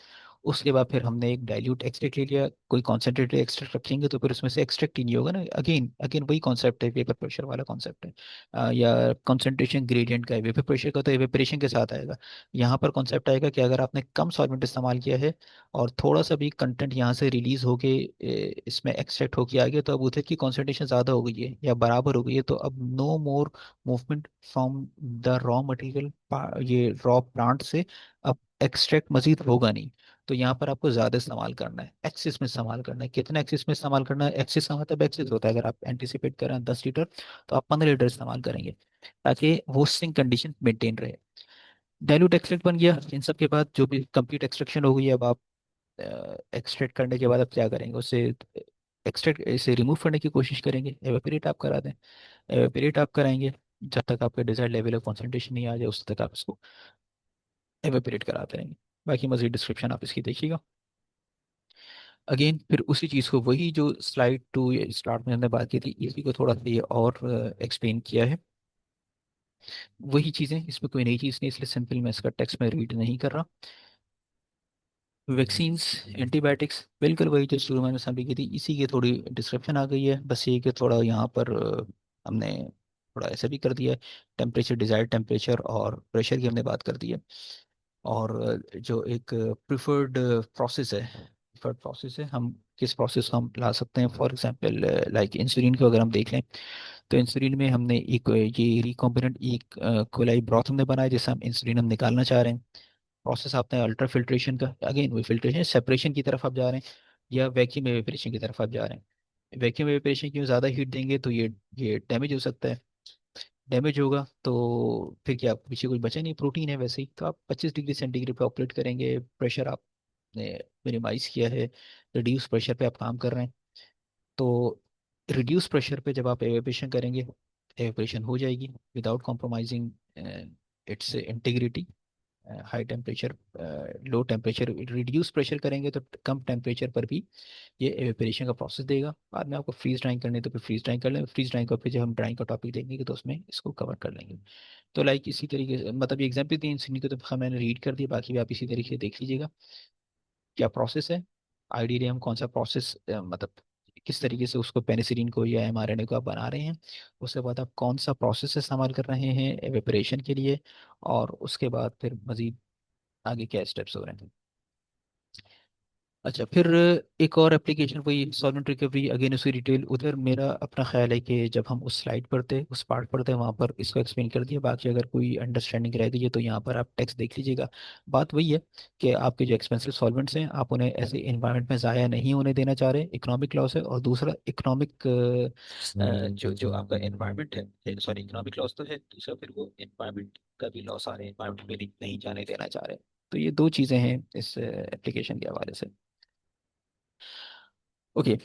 A: उसके बाद फिर हमने एक डाइल्यूट एक्सट्रैक्ट ले लिया, कोई कॉन्सेंट्रेटेड एक्सट्रैक्ट रखेंगे तो फिर उसमें से एक्सट्रैक्ट ही नहीं होगा ना। अगेन अगेन वही कॉन्सेप्ट है, वेपर प्रेशर वाला कॉन्सेप्ट है। या कॉन्सेंट्रेशन ग्रेडियंट का है, वेपर प्रेशर का तो एवेपोरेशन के साथ आएगा। यहाँ पर कॉन्सेप्ट आएगा कि अगर आपने कम सॉल्वेंट इस्तेमाल किया है और थोड़ा सा भी कंटेंट यहाँ से रिलीज होके इसमें एक्सट्रैक्ट होके आ गया, तो अब उधर की कॉन्सेंट्रेशन ज़्यादा हो गई है या बराबर हो गई है, तो अब no more movement from the raw material, ये रॉ प्लांट से अब एक्सट्रैक्ट मजीद होगा नहीं। तो यहाँ पर आपको ज्यादा इस्तेमाल करना है, एक्सिस में इस्तेमाल करना है। कितना एक्सिस में इस्तेमाल करना है? एक्सिस का मतलब एक्सिस होता है, अगर आप एंटिसिपेट करें 10 लीटर, तो आप 15 लीटर इस्तेमाल करेंगे, ताकि वो सिंक कंडीशन मेंटेन रहे। डाइल्यूट एक्सट्रैक्ट बन गया। इन सब के बाद जो भी कंप्लीट एक्सट्रैक्शन हो गई, अब आप एक्सट्रैक्ट करने के बाद आप क्या करेंगे? उससे एक्सट्रैक्ट इसे रिमूव करने की कोशिश करेंगे, एवेपोरेट आप करा दें। एवेपोरेट आप कराएंगे जब तक आपका डिजायर्ड लेवल ऑफ कॉन्सेंट्रेशन नहीं आ जाए, उस तक आप इसको एवेपोरेट कराते रहेंगे। बाकी मजीद डिस्क्रिप्शन आप इसकी देखिएगा। अगेन फिर उसी चीज़ को, वही जो स्लाइड टू स्टार्ट में हमने बात की थी, इसी को थोड़ा सा ये और एक्सप्लेन किया है। वही चीज़ें, इसमें कोई नई चीज़ नहीं, इसलिए सिंपल मैं इसका टेक्स्ट में रीड नहीं कर रहा। वैक्सीन्स, एंटीबायोटिक्स, बिल्कुल वही जो शुरू में मैंने समझी की थी, इसी की थोड़ी डिस्क्रिप्शन आ गई है। बस ये कि थोड़ा यहाँ पर हमने थोड़ा ऐसा भी कर दिया है, टेम्परेचर, डिजायर्ड टेम्परेचर और प्रेशर की हमने बात कर दी है। और जो एक प्रिफर्ड प्रोसेस है, प्रिफर्ड प्रोसेस है, हम किस प्रोसेस को हम ला सकते हैं। फॉर एग्जांपल लाइक इंसुलिन को अगर हम देख लें, तो इंसुलिन में हमने एक ये रिकॉम्बिनेंट एक कोलाई ब्रॉथ हमने बनाया, जिससे हम इंसुलिन हम निकालना चाह रहे हैं। प्रोसेस आपने अल्ट्रा फिल्ट्रेशन का, अगेन वही फिल्ट्रेशन, सेपरेशन की तरफ आप जा रहे हैं, या वैक्यूम एवेपोरेशन की तरफ आप जा रहे हैं। वैक्यूम एवेपोरेशन क्यों, ज़्यादा हीट देंगे तो ये डैमेज हो सकता है। डैमेज होगा तो फिर क्या, पीछे कुछ बचा नहीं, प्रोटीन है वैसे ही, तो आप 25 डिग्री सेंटीग्रेड पे ऑपरेट करेंगे। प्रेशर आपने मिनिमाइज किया है, रिड्यूस प्रेशर पे आप काम कर रहे हैं। तो रिड्यूस प्रेशर पे जब आप एवेपोरेशन करेंगे, एवेपोरेशन हो जाएगी without compromising it's integrity. High temperature, low temperature, reduce pressure करेंगे तो कम टेम्परेचर पर भी ये एवेपोरेशन का प्रोसेस देगा। बाद में आपको फ्रीज ड्राइंग करनी है तो फिर फ्रीज ड्राइंग कर लेंगे, फ्रीज ड्राइंग का फिर जब हम ड्राइंग का टॉपिक देंगे तो उसमें इसको कवर कर लेंगे। तो लाइक इसी तरीके से, मतलब ये एग्जाम्पल दी इन को तो मैंने रीड कर दिया, बाकी भी आप इसी तरीके से देख लीजिएगा क्या प्रोसेस है। आइडियली हम कौन सा प्रोसेस, मतलब किस तरीके से उसको पेनिसिलिन को या एमआरएनए को आप बना रहे हैं, उसके बाद आप कौन सा प्रोसेस इस्तेमाल कर रहे हैं एवेपोरेशन के लिए, और उसके बाद फिर मजीद आगे क्या स्टेप्स हो रहे हैं। अच्छा, फिर एक और एप्लीकेशन वही सॉल्वेंट रिकवरी, अगेन उसकी डिटेल उधर मेरा अपना ख्याल है कि जब हम उस स्लाइड पढ़ते उस पार्ट पढ़ते हैं वहाँ पर इसको एक्सप्लेन कर दिया, बाकी अगर कोई अंडरस्टैंडिंग रह गई है तो यहाँ पर आप टेक्स्ट देख लीजिएगा। बात वही है कि आपके जो एक्सपेंसिव सॉल्वेंट्स हैं आप उन्हें ऐसे इन्वायरमेंट में ज़ाया नहीं होने देना चाह रहे, इकोनॉमिक लॉस है, और दूसरा इकोनॉमिक जो जो आपका एनवायरमेंट है, सॉरी इकोनॉमिक लॉस तो है, दूसरा फिर वो एनवायरमेंट का भी लॉस आ रहे हैं, एनवायरमेंट में नहीं जाने देना चाह रहे। तो ये दो चीज़ें हैं इस एप्लीकेशन के हवाले से। ओके,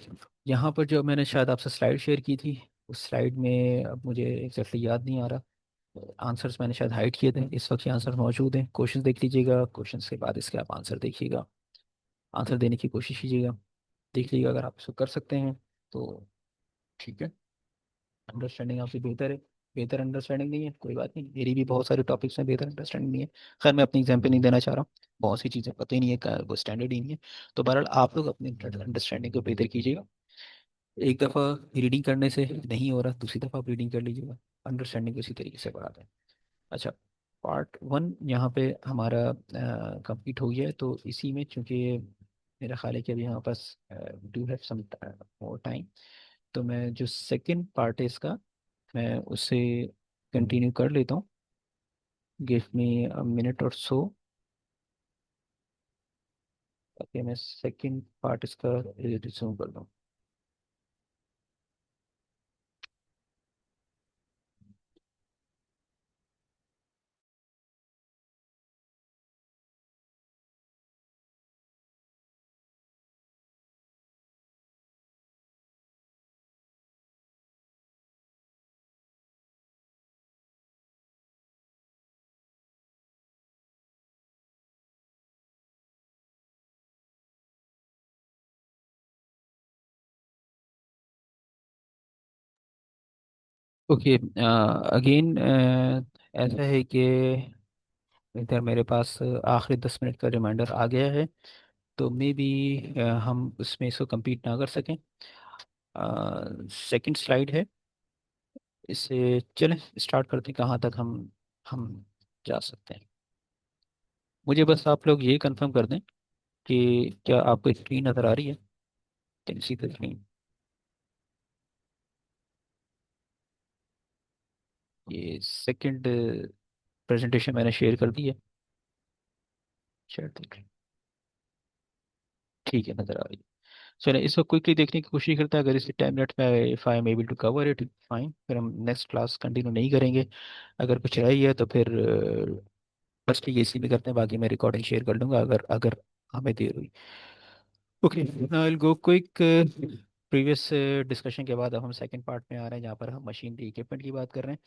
A: यहाँ पर जो मैंने शायद आपसे स्लाइड शेयर की थी, उस स्लाइड में अब मुझे एग्जैक्टली याद नहीं आ रहा, आंसर्स मैंने शायद हाइड किए थे, इस वक्त ये आंसर मौजूद हैं, क्वेश्चन देख लीजिएगा, क्वेश्चंस के बाद इसके आप आंसर देखिएगा, आंसर देने की कोशिश कीजिएगा, देख लीजिएगा अगर आप इसको कर सकते हैं तो ठीक है। अंडरस्टैंडिंग आपकी बेहतर है, बेहतर अंडरस्टैंडिंग नहीं है कोई बात नहीं, मेरी भी बहुत सारे टॉपिक्स में बेहतर अंडरस्टैंडिंग नहीं है। खैर मैं अपनी एग्जाम्पल नहीं देना चाह रहा हूँ, बहुत सी चीज़ें पता ही नहीं है वो स्टैंडर्ड ही नहीं है। तो बहरहाल आप लोग अपनी अंडरस्टैंडिंग को बेहतर कीजिएगा, एक दफ़ा रीडिंग करने से नहीं हो रहा, दूसरी दफ़ा आप रीडिंग कर लीजिएगा, अंडरस्टैंडिंग उसी तरीके से बढ़ाते हैं। अच्छा, पार्ट वन यहाँ पे हमारा कंप्लीट हो गया है, तो इसी में चूंकि मेरा ख्याल है कि अभी हमारे पास do have some more time, तो मैं जो सेकंड पार्ट है इसका मैं उससे कंटिन्यू कर लेता हूँ। गिव मी अ मिनट और सो, ताकि मैं सेकंड पार्ट इसका रिज्यूम कर दूँ। ओके, अगेन ऐसा है कि इधर मेरे पास आखिरी 10 मिनट का रिमाइंडर आ गया है, तो मे बी हम उसमें इसको कंप्लीट ना कर सकें। सेकंड स्लाइड है, इससे चलें स्टार्ट करते हैं, कहाँ तक हम जा सकते हैं। मुझे बस आप लोग ये कंफर्म कर दें कि क्या आपको स्क्रीन नज़र आ रही है, कैन सी द स्क्रीन। ये सेकंड प्रेजेंटेशन मैंने शेयर कर दी है, शेयर देख लें। ठीक है, नज़र आ रही है। चलिए इसको क्विकली देखने की कोशिश करते हैं, अगर इसे 10 मिनट में if I am able to cover it fine, फिर हम नेक्स्ट क्लास कंटिन्यू नहीं करेंगे। अगर कुछ रह गया तो फिर बस ठीक है इसी में करते हैं, बाकी मैं रिकॉर्डिंग शेयर कर लूँगा अगर अगर हमें देर हुई। Okay, now will go quick. Previous discussion के बाद अब हम सेकंड पार्ट में आ रहे हैं जहाँ पर हम मशीनरी इक्विपमेंट की बात कर रहे हैं।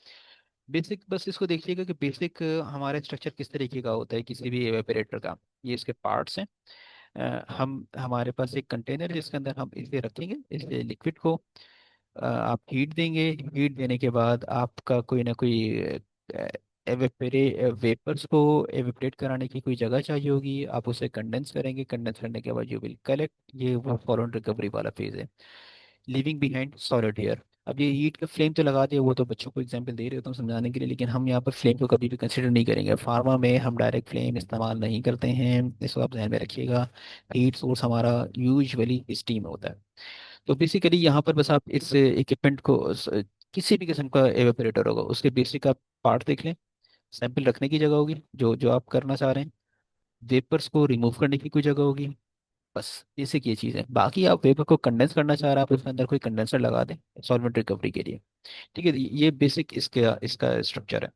A: बेसिक बस इसको देखिएगा कि बेसिक हमारा स्ट्रक्चर किस तरीके का होता है किसी भी एवेपोरेटर का, ये इसके पार्ट्स हैं। हम हमारे पास एक कंटेनर है जिसके अंदर हम इसे रखेंगे, इस लिक्विड को आप हीट देंगे, हीट देने के बाद आपका कोई ना कोई एवेपरे वेपर्स को एवेपरेट कराने की कोई जगह चाहिए होगी, आप उसे कंडेंस करेंगे, कंडेंस करने के बाद यू विल कलेक्ट, ये वो फॉरन रिकवरी वाला फेज है, लिविंग बिहाइंड सॉलिड एयर। अब ये हीट का फ्लेम तो लगा दिया, वो तो बच्चों को एग्जांपल दे रहे होता हूँ समझाने के लिए, लेकिन हम यहाँ पर फ्लेम को कभी भी कंसिडर नहीं करेंगे, फार्मा में हम डायरेक्ट फ्लेम इस्तेमाल नहीं करते हैं, इसको आप ध्यान में रखिएगा। हीट सोर्स हमारा यूजुअली स्टीम होता है। तो बेसिकली यहाँ पर बस आप इस इक्विपमेंट को किसी भी किस्म का एवेपोरेटर होगा उसके बेसिक आप पार्ट देख लें, सैंपल रखने की जगह होगी जो जो आप करना चाह रहे हैं, वेपर्स को रिमूव करने की कोई जगह होगी, बस बेसिक ये चीज़ है। बाकी आप वेपर को कंडेंस करना चाह रहे हैं, आप उसके अंदर कोई कंडेंसर लगा दें सॉल्वेंट रिकवरी के लिए। ठीक है, ये बेसिक इसका इसका स्ट्रक्चर है।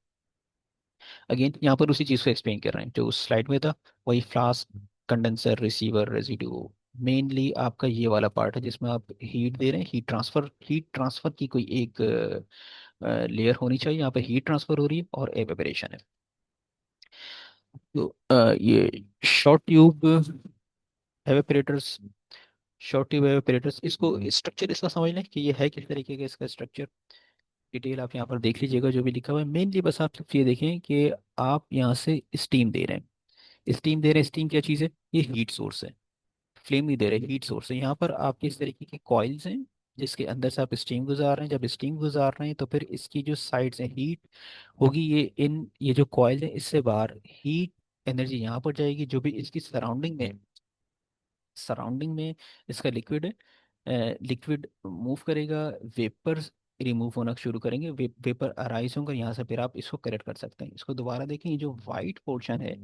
A: अगेन यहाँ पर उसी चीज़ को एक्सप्लेन कर रहे हैं जो उस स्लाइड में था, वही flask, condenser, receiver, residue, mainly आपका ये वाला पार्ट है जिसमें आप हीट दे रहे हैं, हीट ट्रांसफर की कोई एक लेयर होनी चाहिए, यहाँ पे हीट ट्रांसफर हो रही है और एवेपोरेशन है। तो ये शॉर्ट ट्यूब एवेपोरेटर्स, शॉर्ट ट्यूब एवेपोरेटर्स, इसको स्ट्रक्चर इसका समझ लें कि ये है किस तरीके का इसका स्ट्रक्चर। डिटेल आप यहाँ पर देख लीजिएगा जो भी लिखा हुआ है। मेनली बस आप सिर्फ ये देखें कि आप यहाँ से स्टीम दे रहे हैं, स्टीम दे रहे हैं। स्टीम क्या चीज़ है? ये हीट सोर्स है। फ्लेम नहीं दे रहे, हीट सोर्स है। यहाँ पर आपके इस तरीके के कॉइल्स हैं जिसके अंदर से आप स्टीम गुजार रहे हैं। जब स्टीम गुजार रहे हैं तो फिर इसकी जो साइड्स हैं, हीट होगी, ये जो कॉइल है इससे बाहर हीट एनर्जी यहाँ पर जाएगी, जो भी इसकी सराउंडिंग में इसका लिक्विड है, लिक्विड मूव करेगा, वेपर्स रिमूव होना शुरू करेंगे, वेपर अराइज होंगे यहाँ से। फिर आप इसको करेक्ट कर सकते हैं। इसको दोबारा देखें, ये जो वाइट पोर्शन है,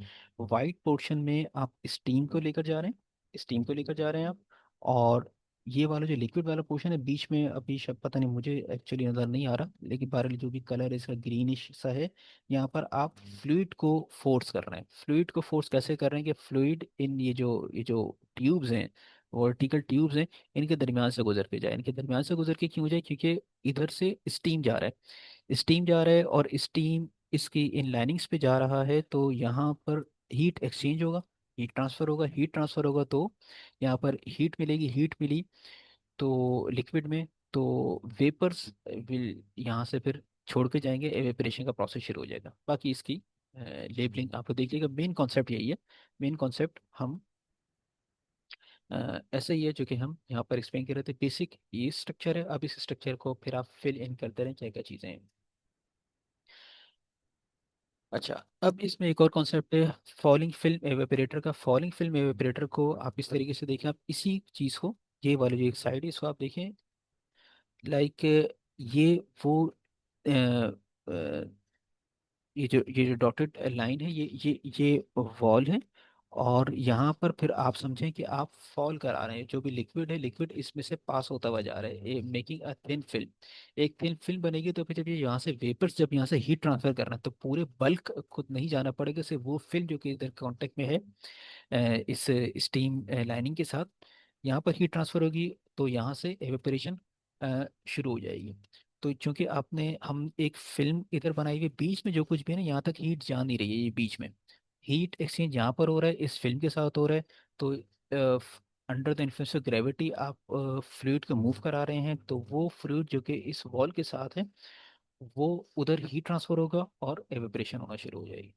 A: वाइट पोर्शन में आप स्टीम को लेकर जा रहे हैं, स्टीम को लेकर जा रहे हैं आप। और ये वाला जो लिक्विड वाला पोर्शन है बीच में, अभी शब्द पता नहीं मुझे एक्चुअली नज़र नहीं आ रहा, लेकिन बहरहाल जो भी कलर है इसका ग्रीनिश सा है। यहाँ पर आप फ्लूइड को फोर्स कर रहे हैं। फ्लूइड को फोर्स कैसे कर रहे हैं कि फ्लूइड इन ये जो ट्यूब्स हैं, वर्टिकल ट्यूब्स हैं, इनके दरमियान से गुजर के जाए। इनके दरमियान से गुजर के क्यों जाए? क्योंकि इधर से स्टीम जा रहा है, स्टीम जा रहा है, और स्टीम इसकी इन लाइनिंग्स पे जा रहा है, तो यहाँ पर हीट एक्सचेंज होगा, हीट ट्रांसफर होगा। हीट ट्रांसफर होगा तो यहाँ पर हीट मिलेगी। हीट मिली तो लिक्विड में, तो वेपर्स विल यहाँ से फिर छोड़ के जाएंगे, एवेपोरेशन का प्रोसेस शुरू हो जाएगा। बाकी इसकी लेबलिंग आपको देखिएगा। मेन कॉन्सेप्ट यही है। मेन कॉन्सेप्ट हम ऐसा ही है जो कि हम यहाँ पर एक्सप्लेन कर रहे थे। बेसिक ये स्ट्रक्चर है। अब इस स्ट्रक्चर को फिर आप फिल इन करते रहें क्या क्या चीज़ें हैं। अच्छा, अब इसमें एक और कॉन्सेप्ट है फॉलिंग फिल्म एवेपोरेटर का। फॉलिंग फिल्म एवेपोरेटर को आप इस तरीके से देखें, आप इसी चीज़ को, ये वाली जो एक साइड है इसको आप देखें, लाइक ये वो अ, अ, ये जो डॉटेड लाइन है, ये वॉल है। और यहाँ पर फिर आप समझें कि आप फॉल करा रहे हैं, जो भी लिक्विड है, लिक्विड इसमें से पास होता हुआ जा रहा है, मेकिंग अ थिन फिल्म। एक थिन फिल्म बनेगी तो फिर जब ये यहाँ से वेपर्स जब यहाँ से हीट ट्रांसफर करना है तो पूरे बल्क खुद नहीं जाना पड़ेगा, सिर्फ वो फिल्म जो कि इधर कांटेक्ट में है इस स्टीम लाइनिंग के साथ, यहाँ पर हीट ट्रांसफर होगी, तो यहाँ से एवेपोरेशन शुरू हो जाएगी। तो चूंकि आपने हम एक फिल्म इधर बनाई हुई है, बीच में जो कुछ भी है ना, यहाँ तक हीट जा नहीं रही है, ये बीच में हीट एक्सचेंज यहाँ पर हो रहा है, इस फिल्म के साथ हो रहा है। तो under the influence of gravity आप फ्लूइड को मूव करा रहे हैं, तो वो फ्लूइड जो कि इस वॉल के साथ है, वो उधर हीट ट्रांसफर होगा और एवेपोरेशन होना शुरू हो जाएगी।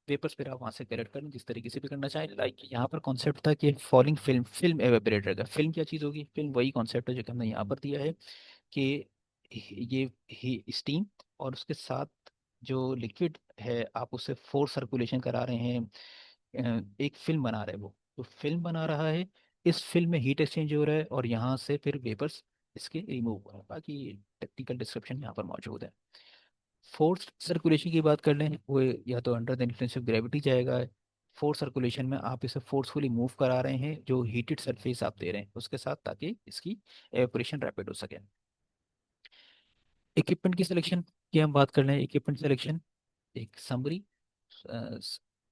A: वेपर्स फिर आप वहां से करेक्ट करें जिस तरीके से भी करना चाहें। लाइक यहाँ पर कॉन्सेप्ट था कि फॉलिंग फिल्म, फिल्म एवेपोरेटर का। फिल्म क्या चीज़ होगी? फिल्म वही कॉन्सेप्ट है जो कि हमने यहाँ पर दिया है कि ये स्टीम और उसके साथ जो लिक्विड है आप उससे फोर्स सर्कुलेशन करा रहे हैं, एक फिल्म बना रहे हैं वो। तो फिल्म बना रहा है, इस फिल्म में हीट एक्सचेंज हो रहा है और यहाँ से फिर वेपर्स इसके रिमूव हो रहे हैं। बाकी टेक्निकल डिस्क्रिप्शन यहाँ पर मौजूद है। फोर्स सर्कुलेशन की बात कर लें, वो या तो under the influence of gravity जाएगा। फोर्स सर्कुलेशन में आप इसे फोर्सफुली मूव करा रहे हैं, जो हीटेड सरफेस आप दे रहे हैं उसके साथ, ताकि इसकी एवेपोरेशन रैपिड हो सके। इक्विपमेंट की सिलेक्शन की हम बात कर रहे हैं। इक्विपमेंट सिलेक्शन एक समरी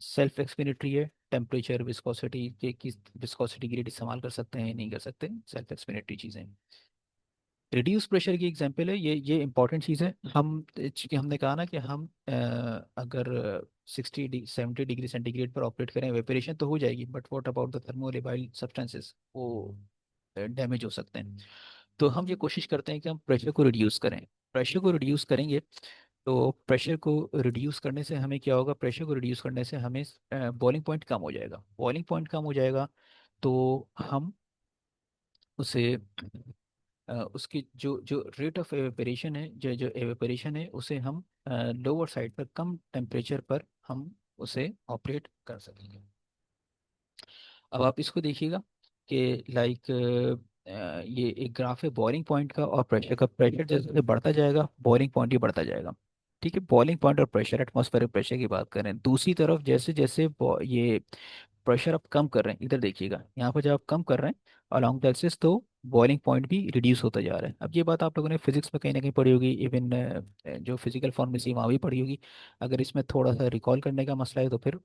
A: सेल्फ एक्सप्लेनेटरी है। टेम्परेचर, विस्कोसिटी के किस विस्कोसिटी ग्रेड इस्तेमाल कर सकते हैं नहीं कर सकते, सेल्फ एक्सप्लेनेटरी चीज़ें। रिड्यूस प्रेशर की एग्जांपल है, ये इंपॉर्टेंट चीज़ है। हम चूंकि हमने कहा ना कि हम अगर 60 70 डिग्री सेंटीग्रेड पर ऑपरेट करें वेपोरेशन तो हो जाएगी, but what about the thermolabile substances, वो डैमेज हो सकते हैं। तो हम ये कोशिश करते हैं कि हम प्रेशर को रिड्यूस करें। प्रेशर को रिड्यूस करेंगे तो प्रेशर को रिड्यूस करने से हमें क्या होगा? प्रेशर को रिड्यूस करने से हमें बॉइलिंग पॉइंट कम हो जाएगा। बॉइलिंग पॉइंट कम हो जाएगा तो हम उसे उसकी जो जो रेट ऑफ एवेपोरेशन है, जो जो एवेपोरेशन है, उसे हम लोअर साइड पर, कम टेम्परेचर पर हम उसे ऑपरेट कर सकेंगे। अब आप इसको देखिएगा कि लाइक ये एक ग्राफ है बॉइलिंग पॉइंट का और प्रेशर का। प्रेशर जैसे जैसे बढ़ता जाएगा बॉइलिंग पॉइंट भी बढ़ता जाएगा। ठीक है, बॉइलिंग पॉइंट और प्रेशर, एटमॉस्फेरिक प्रेशर की बात करें। दूसरी तरफ जैसे जैसे ये प्रेशर आप कम कर रहे हैं, इधर देखिएगा, यहाँ पर जब आप कम कर रहे हैं अलोंग द एक्सिस, तो बॉइलिंग पॉइंट भी रिड्यूस होता जा रहा है। अब ये बात आप लोगों ने फिजिक्स में कहीं ना कहीं पढ़ी होगी, इवन जो फिजिकल फॉर्मेसी वहाँ भी पढ़ी होगी। अगर इसमें थोड़ा सा रिकॉल करने का मसला है तो फिर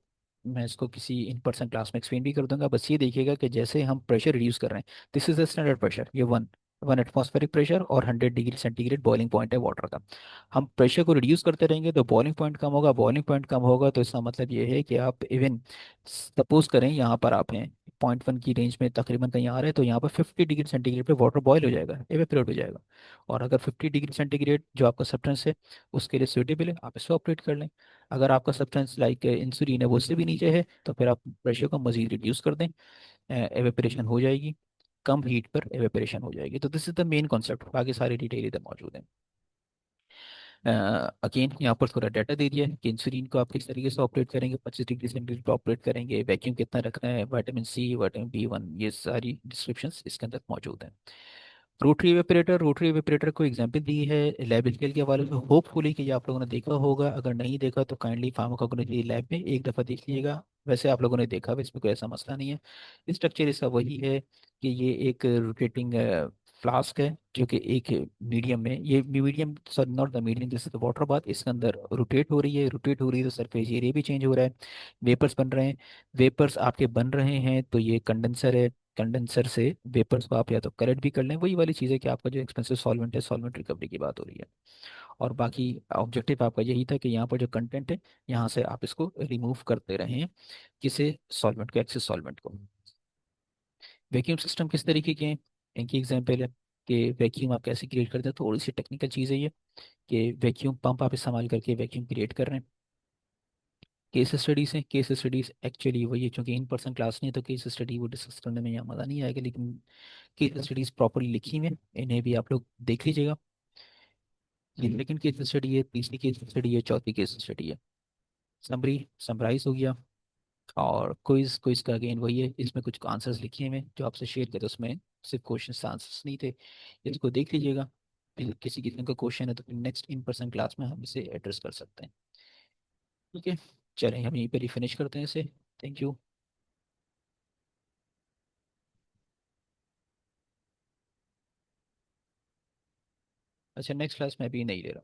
A: मैं इसको किसी इन पर्सन क्लास में एक्सप्लेन भी कर दूंगा। बस ये देखिएगा कि जैसे हम प्रेशर रिड्यूस कर रहे हैं, this is the standard pressure, ये वन। 1 एटमॉस्फेरिक प्रेशर और 100 डिग्री सेंटीग्रेड बॉइलिंग पॉइंट है वाटर का। हम प्रेशर को रिड्यूस करते रहेंगे तो बॉइलिंग पॉइंट कम होगा, बॉइलिंग पॉइंट कम होगा तो इसका मतलब ये है कि आप इवन सपोज करें यहाँ पर आप हैं 0.1 की रेंज में तकरीबन कहीं आ रहे हैं, तो यहाँ पर 50 डिग्री सेंटीग्रेड पे वाटर बॉयल हो जाएगा, एवेपोरेट हो जाएगा। और अगर 50 डिग्री सेंटीग्रेड जो आपका सब्सटेंस है उसके लिए सूटेबल है, आप इसको ऑपरेट कर लें। अगर आपका सब्सटेंस लाइक इंसुलिन है वो उससे भी नीचे है तो फिर आप प्रेशर को मजीद रिड्यूस कर दें, एवेपोरेशन हो जाएगी, कम हीट पर एवेपोरेशन हो जाएगी। तो this is the main concept, बाकी सारी डिटेल इधर मौजूद है। अगेन यहाँ पर थोड़ा डाटा दे दिया है कि इंसुलिन को आप किस तरीके से ऑपरेट करेंगे, 25 डिग्री सेंटीग्रेड पर ऑपरेट करेंगे, वैक्यूम कितना रखना है, विटामिन C, विटामिन B1, ये सारी डिस्क्रिप्शंस इसके अंदर मौजूद हैं। रोटरी वेपरेटर को एग्जांपल दी है लैब स्केल के हवाले से, होपफुली कि ये आप लोगों ने देखा होगा, अगर नहीं देखा तो काइंडली फार्माकोग्नोलॉजी लैब में एक दफ़ा देख लीजिएगा। वैसे आप लोगों ने देखा हुआ, इसमें कोई ऐसा मसला नहीं है। स्ट्रक्चर इसका वही है कि ये एक रोटेटिंग फ्लास्क है जो कि एक मीडियम में, ये medium sir not the medium, जैसे तो वाटर बाथ इसके अंदर रोटेट हो रही है, रोटेट हो रही है तो सरफेस एरिया भी चेंज हो रहा है, वेपर्स बन रहे हैं। वेपर्स आपके बन रहे हैं तो ये कंडेंसर है, कंडेंसर से वेपर्स को आप या तो कलेक्ट भी कर लें, वही वाली चीज़ है कि आपका जो एक्सपेंसिव सॉल्वेंट है, सॉल्वेंट रिकवरी की बात हो रही है। और बाकी ऑब्जेक्टिव आपका यही था कि यहाँ पर जो कंटेंट है यहाँ से आप इसको रिमूव करते रहें, किसे, सॉल्वेंट को, एक्सेस सॉल्वेंट को। वैक्यूम सिस्टम किस तरीके के हैं, इनकी एग्जांपल है कि वैक्यूम आप कैसे क्रिएट करते हैं, थोड़ी सी टेक्निकल चीज़ है ये, कि वैक्यूम पंप आप इस्तेमाल करके वैक्यूम क्रिएट कर रहे हैं। केस स्टडीज हैं, केस स्टडीज एक्चुअली वही है, क्योंकि इन पर्सन क्लास नहीं है तो केस स्टडी वो डिस्कस करने में यहाँ मज़ा नहीं आएगा, लेकिन केस स्टडीज प्रॉपरली लिखी हुई हैं, इन्हें भी आप लोग देख लीजिएगा। ये सेकंड केस स्टडी है, तीसरी केस स्टडी है, चौथी केस स्टडी है। समरी समराइज हो गया। और क्विज, क्विज का अगेन वही है, इसमें कुछ आंसर्स लिखे हुए हैं जो आपसे शेयर किए थे, उसमें सिर्फ क्वेश्चन आंसर्स नहीं थे, इसको देख लीजिएगा। फिर किसी किस्म का क्वेश्चन है तो फिर नेक्स्ट इन पर्सन क्लास में हम इसे एड्रेस कर सकते हैं। ठीक है, चलें हम यहीं पर ही फिनिश करते हैं इसे। Thank you. अच्छा, नेक्स्ट क्लास में भी नहीं ले रहा।